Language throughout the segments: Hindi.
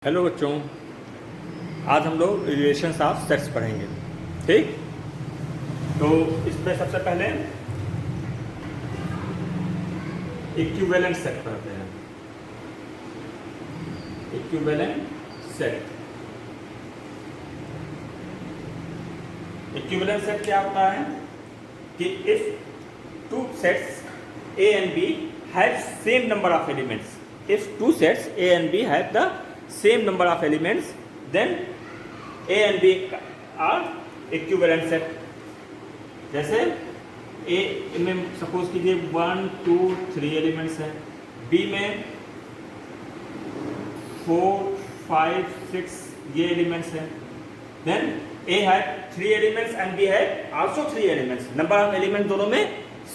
हेलो बच्चों, आज हम लोग रिलेशंस ऑफ सेट्स पढ़ेंगे। ठीक, तो इसमें सबसे पहले इक्विवेलेंट सेट पढ़ते हैं। इक्विवेलेंट सेट, इक्विवेलेंट सेट क्या होता है कि if two sets A and B have same number of elements, if two sets A and B have the same number of elements, then A and B are equivalent set। जैसे A में सपोज कीजिए 1 2 3 एलिमेंट्स हैं, B में 4 5 6 ये एलिमेंट्स हैं, then A है 3 एलिमेंट्स एंड B है also 3 elements. Number of element दोनों में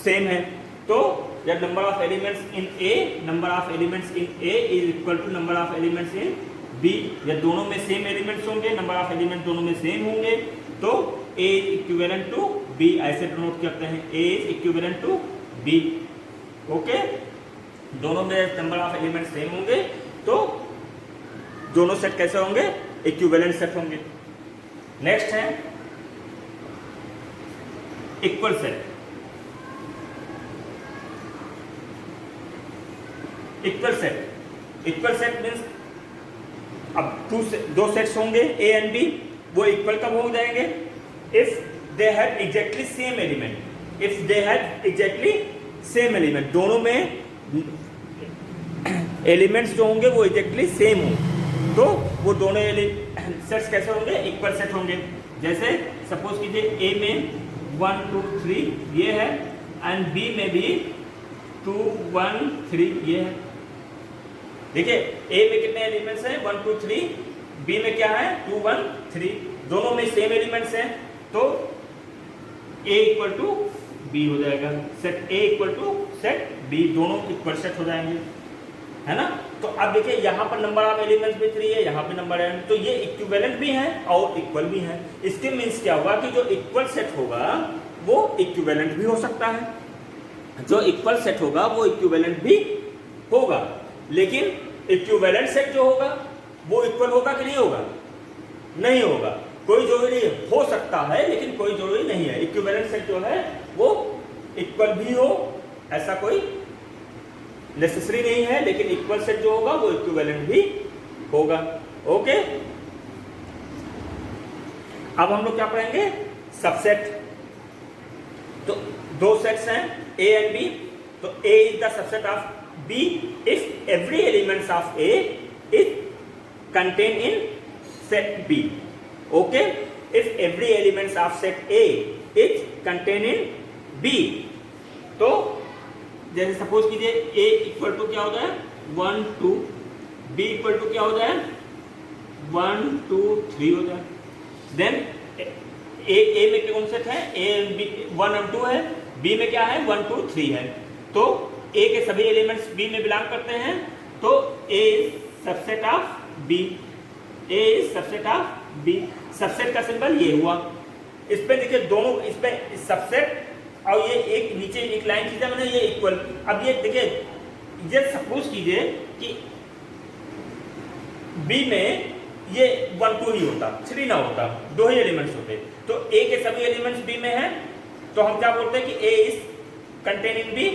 सेम है, तो जब number of elements in A, number of elements in A is equal to number of elements in B, या दोनों में सेम एलिमेंट्स होंगे, नंबर ऑफ एलिमेंट दोनों में सेम होंगे, तो A is equivalent to B, ऐसे डिनोट करते हैं। A is equivalent to B. Okay, दोनों में नंबर ऑफ एलिमेंट सेम होंगे तो दोनों सेट कैसे होंगे? इक्विवेलेंट सेट होंगे। नेक्स्ट है equal set. Equal set means अब दो सेट्स होंगे ए एंड बी, वो इक्वल कब हो जाएंगे? If they have exactly same element. If they have exactly same element, दोनों में एलिमेंट्स जो होंगे वो एग्जैक्टली सेम हो, तो वो दोनों सेट्स कैसे होंगे? इक्वल सेट होंगे। जैसे सपोज कीजिए ए में 1 2 3 ये है एंड बी में भी 2 1 3 ये है। देखिए ए में कितने एलिमेंट्स हैं? 1 2 3, बी में क्या है? 2 1 3, दोनों में सेम एलिमेंट्स हैं, तो ए इक्वल टू बी हो जाएगा। Set A equal to set B, दोनों इक्वल सेट हो जाएंगे, है ना? तो अब देखिए यहाँ पर नंबर ऑफ एलिमेंट्स भी 3 है, यहाँ पे नंबर है, तो ये इक्विवेलेंट भी है और इक्वल भी है। इसके मीन्स क्या होगा कि जो इक्वल सेट होगा वो इक्विवेलेंट भी हो सकता है, जो इक्वल सेट होगा वो इक्विवेलेंट भी होगा। लेकिन इक्विवेलेंट सेट जो होगा वो इक्वल होगा कि नहीं होगा? नहीं होगा। कोई जरूरी हो सकता है लेकिन कोई जरूरी नहीं है। इक्विवेलेंट सेट जो है वो इक्वल भी हो ऐसा कोई नेसेसरी नहीं है, लेकिन इक्वल सेट जो होगा वो इक्विवेलेंट भी होगा। ओके, अब हम लोग क्या पढ़ेंगे? सबसेट। तो दो सेट्स हैं ए एंड बी, तो A is the subset of B if every elements of A is contained in set B. Okay, if every elements of set A is contained in B, तो जैसे सपोज कीजिए A इक्वल टू क्या हो जाए? 1 2, B इक्वल टू क्या हो जाए? 1 2 3 हो जाए। देन A में कौन सेट है? A B 1 और 2 है, B में क्या है? 1 2 3 है, तो ए के सभी एलिमेंट्स बी में बिलोंग करते हैं, तो A is subset of B. A is subset of B. Subset का सिंबल ये हुआ। इस पे देखिए दोनों, इस पे सबसेट और ये एक नीचे एक लाइन खींचा मैंने, ये इक्वल। अब ये देखिए, ये सपोज कीजिए कि बी में ये 1 2 ही होता, 3 ना होता, 2 ही एलिमेंट्स होते, तो ए के सभी एलिमेंट्स बी में है, तो हम क्या बोलते हैं कि A is contain in B,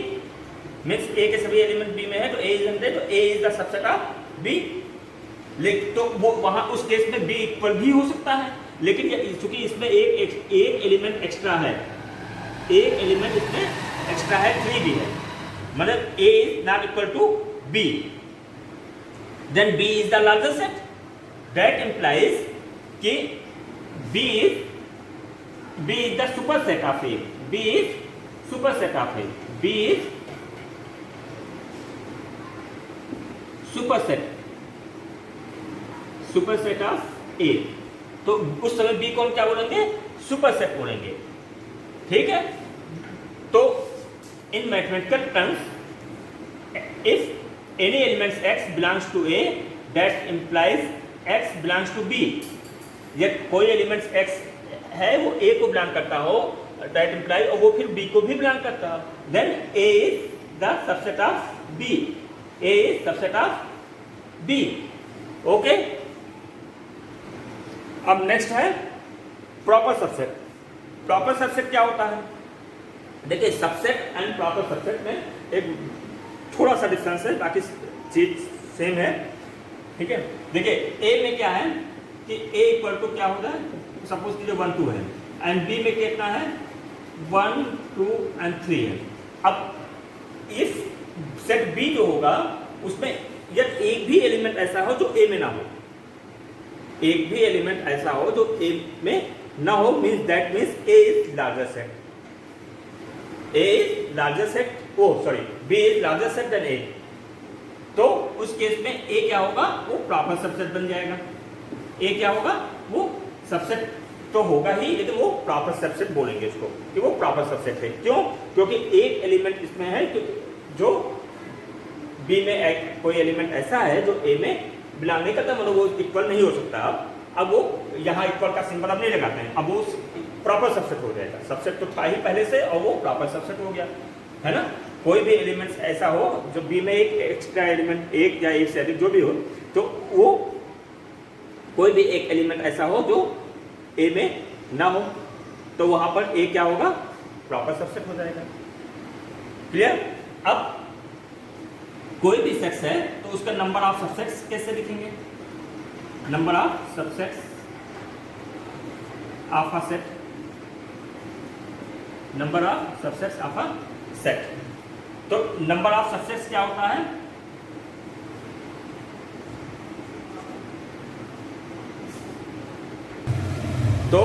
means A के सभी एलिमेंट बी में है, तो ए इज अंदर, तो A is the subset of B. लेकिन तो वो वहां उस केस में बी इक्वल भी हो सकता है, लेकिन चूंकि इसमें एक एलिमेंट एक्स्ट्रा है, एक एलिमेंट इसमें एक्स्ट्रा है, 3 भी है, मतलब A is not equal to B, then B is the larger set. That implies कि B is the superset of A, B is superset of A, B is superset of A. तो उस समय बी को हम क्या बोलेंगे? सुपर सेट बोलेंगे। ठीक है, तो in mathematical terms if any elements x belongs to A, that implies x belongs to b। ये कोई एलिमेंट्स x है वो a को बिलोंग करता हो, दैट इंप्लाइज, और वो फिर b को भी बिलोंग करता हो, then a is the subset of b, A is subset of B. Okay. अब नेक्स्ट है प्रॉपर सबसेट। प्रॉपर सबसेट क्या होता है? देखिए सबसेट एंड प्रॉपर सबसेट में एक थोड़ा सा डिफरेंस है, बाकी चीज सेम है, ठीक है। देखिए ए में क्या है कि ए इक्वल टू क्या होता है, सपोज कीजिए 1 2 है, एंड बी में कितना है 1 2 एंड 3 है। अब इस सेट बी जो होगा उसमें यदि एक भी एलिमेंट ऐसा हो जो ए में ना हो, एक भी एलिमेंट ऐसा हो जो ए में ना हो, means that means A is larger set, A is larger set, oh sorry B is larger set then A. तो उस केस में ए क्या होगा, वो प्रॉपर सबसेट बन जाएगा। ए क्या होगा, वो सबसेट तो होगा ही, लेकिन वो प्रॉपर सबसेट बोलेंगे इसको कि वो प्रॉपर सबसेट है। क्यों? क्योंकि एक एलिमेंट इसमें है जो बी में कोई एलिमेंट ऐसा है जो ए में बिलोंग नहीं करता, मतलब वो इक्वल नहीं हो सकता। अब वो यहाँ इक्वल का सिंबल अब नहीं लगाते हैं, अब वो प्रॉपर सबसेट हो जाएगा। सबसेट तो था ही पहले से और वो प्रॉपर सबसेट हो गया, है ना। कोई भी एलिमेंट ऐसा हो जो बी में एक एक्स्ट्रा एलिमेंट, एक या एक से अधिक जो भी हो, तो वो कोई भी एक एलिमेंट ऐसा हो जो ए में ना हो, तो वहां पर ए क्या होगा, प्रॉपर सबसेट हो जाएगा। क्लियर? अब कोई भी सेट्स है तो उसका नंबर ऑफ सबसेट्स कैसे लिखेंगे? Number of subsets of a set, number of subsets of a set. तो नंबर ऑफ सबसेट्स क्या होता है? तो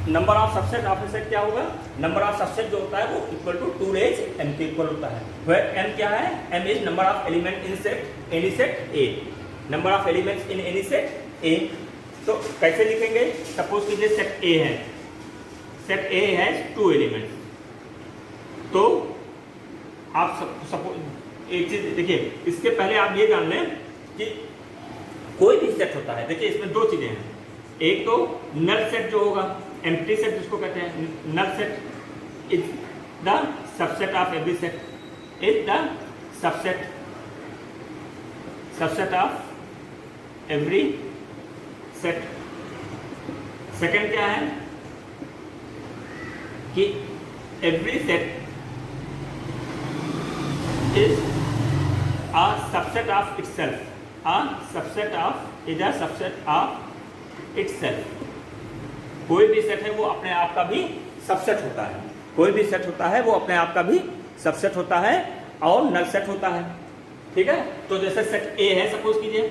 number of subset of A set क्या होगा? नंबर ऑफ सबसेट जो होता है वो इक्वल टू 2 रेज m के इक्वल होता है। वेयर m क्या है? m is number of element in set any set A, number of elements in any set A। तो कैसे लिखेंगे? सपोज कीजिए सेट A है, सेट A हैज 2 एलिमेंट्स। तो आप सपोज एक चीज देखिए, इसके पहले आप ये जान लें कि कोई भी सेट होता है, देखिए इसमें 2 चीजें हैं। एक तो नल सेट जो होगा, एम्प्टी सेट जिसको कहते हैं, null set is the subset of every set, is the subset of every set. Second क्या है कि every set is a subset of itself, a subset of is a subset of itself। कोई भी सेट है वो अपने आप का भी सबसेट होता है, कोई भी सेट होता है वो अपने आप का भी सबसेट होता है और नल सेट होता है, ठीक है। तो जैसे सेट A है, सपोज कीजिए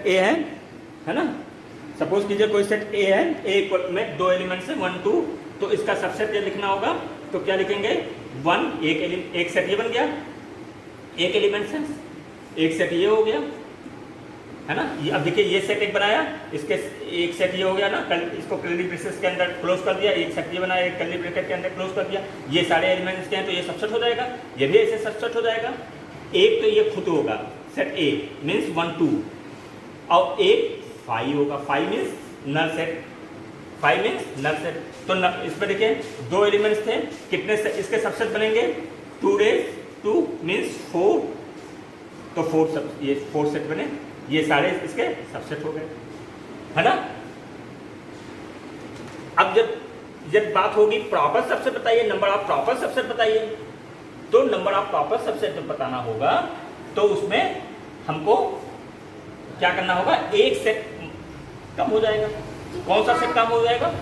A है ना, सपोज कीजिए कोई सेट A है, A में 2 एलिमेंट्स है 1 2, तो इसका सबसेट ये लिखना होगा। तो क्या लिखेंगे? 1 एक सेट ये बन गया, एक एलिमेंट है, एक सेट ये हो गया, है ना। ये अब देखिए ये सेट एक बनाया, इसके एक सेट ये हो गया ना, इसको कर्ली ब्रेसेस के अंदर क्लोज कर दिया, एक सेट ये बनाया, एक कर्ली ब्रैकेट के अंदर क्लोज कर दिया, ये सारे एलिमेंट्स के हैं तो ये सबसेट हो जाएगा, ये भी ऐसे सबसेट हो जाएगा। एक तो ये खुद होगा सेट A मीन्स 1 2, और एक 5 होगा, 5 means null set, 5 means null set. तो इसमें देखिए 2 एलिमेंट्स थे, कितने से इसके सबसेट बनेंगे? 2 रेज 2 मीन्स 4, तो 4 सेट बने, ये सारे इसके सबसेट हो गए, है ना। अब जब बात होगी प्रॉपर सबसेट बताइए, नंबर ऑफ प्रॉपर सबसेट बताइए, तो नंबर ऑफ प्रॉपर सबसेट जब बताना होगा तो उसमें हमको क्या करना होगा? एक सेट कम हो जाएगा। कौन सा सेट कम हो जाएगा?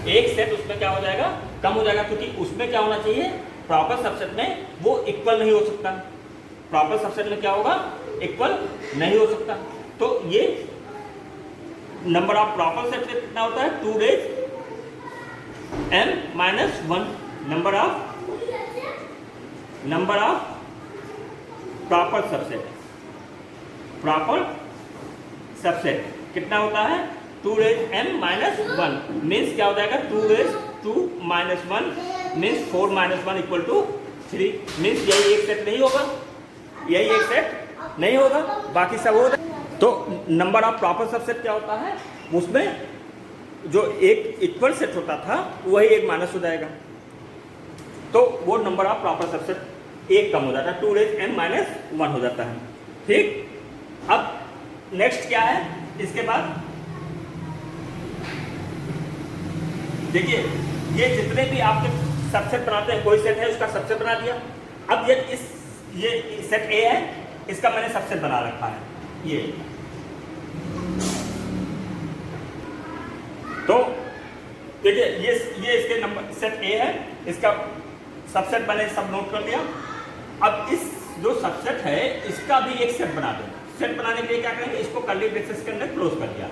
एक सेट उसमें क्या हो जाएगा? कम हो जाएगा, क्योंकि उसमें क्या होना चाहिए? प्रॉपर सबसेट में वो इक्वल नहीं हो सकता, प्रॉपर सबसेट में क्या होगा? इक्वल नहीं हो सकता। तो ये नंबर ऑफ प्रॉपर सबसेट कितना होता है? 2 raise m minus 1, number of proper subset कितना होता है? 2 रेज m माइनस 1 मीन्स क्या हो जाएगा? 2 raise 2 minus 1 means 4 minus 1 equal to 3, means यही एक सेट नहीं होगा, यही एक सेट नहीं होगा, बाकी सब होगा। तो नंबर ऑफ प्रॉपर सबसेट क्या होता है? उसमें जो एक इक्वल सेट होता था वही एक माइनस हो जाएगा, तो वो नंबर ऑफ प्रॉपर सबसेट एक कम हो जाता है, 2 रेज m माइनस 1 हो जाता है। ठीक, अब नेक्स्ट क्या है इसके बाद, देखिए ये जितने भी आपके सबसेट बनाते हैं, कोई सेट है उसका सबसेट बना दिया। अब ये सेट ए है, इसका मैंने सबसेट बना रखा है ये। तो देखिए ये इसके नंबर सेट ए है, इसका सबसेट मैंने सब नोट कर लिया। अब इस जो सबसेट है इसका भी एक सेट बना दो। सेट बनाने के लिए क्या करेंगे, इसको कर्ली ब्रेसेस के अंदर क्लोज कर दिया,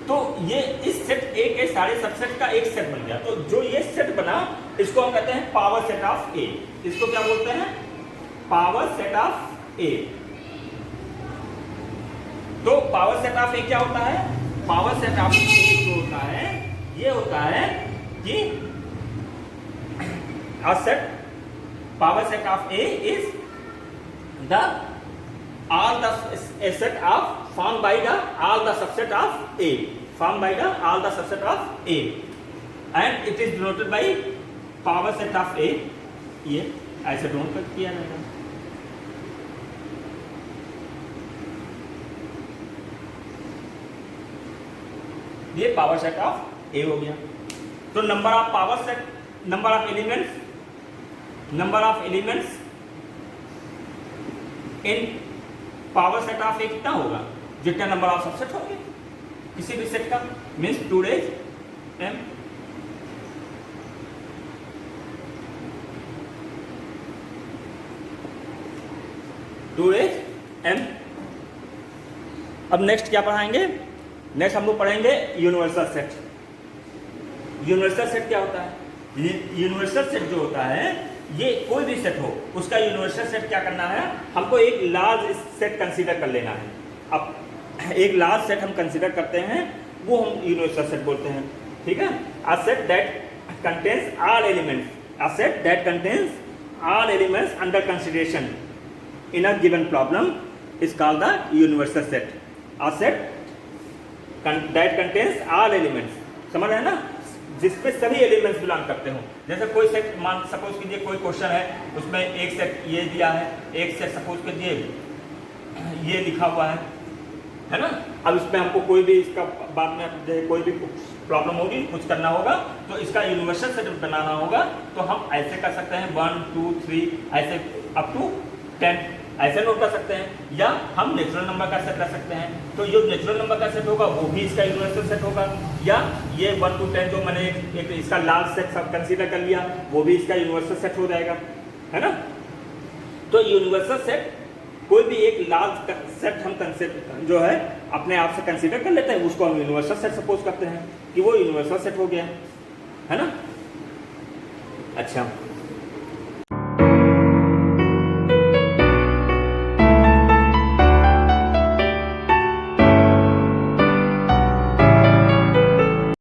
तो ये इस सेट ए के सारे सबसेट का एक सेट बन गया। तो जो ये सेट बना इसको हम कहते हैं पावर सेट ऑफ ए। इसको क्या बोलते हैं, पावर सेट ऑफ ए। तो पावर सेट ऑफ ए क्या होता है, पावर सेट ऑफ ए जो होता है ये होता है कि a set, power set of A is the all the a set of formed by the all the subset of A, formed by the all the subset of A, and it is denoted by power set of A। ये ऐसे डोंट कर किया जाएगा। ये पावर सेट ऑफ ए हो गया। तो number of power set, number of elements, number of elements in power set of A कितना होगा, जितना नंबर ऑफ सबसेट होंगे किसी भी सेट का, मीन्स 2 रेज m। अब नेक्स्ट क्या पढ़ाएंगे, नेक्स्ट हम लोग पढ़ेंगे यूनिवर्सल सेट। यूनिवर्सल सेट क्या होता है, यूनिवर्सल सेट जो होता है ये कोई भी सेट हो उसका यूनिवर्सल सेट क्या करना है, हमको एक लार्ज सेट कंसीडर कर लेना है। अब एक लार्ज सेट हम कंसीडर करते हैं वो हम यूनिवर्सल सेट बोलते हैं। ठीक है, a set that contains all elements, a set that contains all elements under consideration in a given problem is called the universal set। A set that contains all elements, समझ रहे हैं ना, जिसपे सभी एलिमेंट्स बिलोंग करते हो। जैसे कोई सेट, मान सपोज कीजिए कोई क्वेश्चन है उसमें एक सेट ये दिया है, एक सेट सपोज कीजिए ये लिखा हुआ है ना। अब इसमें हमको कोई भी इसका बाद में कोई भी प्रॉब्लम होगी, कुछ करना होगा तो इसका यूनिवर्सल सेट बनाना होगा। तो हम ऐसे कर सकते हैं 1 2 3 ऐसे अप टू 10 ऐसे नोट कर सकते हैं, या हम नेचुरल नंबर का सेट कर सकते हैं। तो जो नेचुरल नंबर का सेट होगा वो भी इसका यूनिवर्सल सेट होगा, या ये 1 to 10 जो मैंने एक इसका लार्ज सेट सब कंसीडर कर लिया वो भी इसका यूनिवर्सल सेट हो जाएगा, है ना। तो यूनिवर्सल सेट कोई भी एक लार्ज सेट हम कंसीडर जो है अपने आप से कंसीडर कर लेते हैं, उसको हम यूनिवर्सल सेट सपोज करते हैं कि वो यूनिवर्सल सेट हो गया, है ना। अच्छा,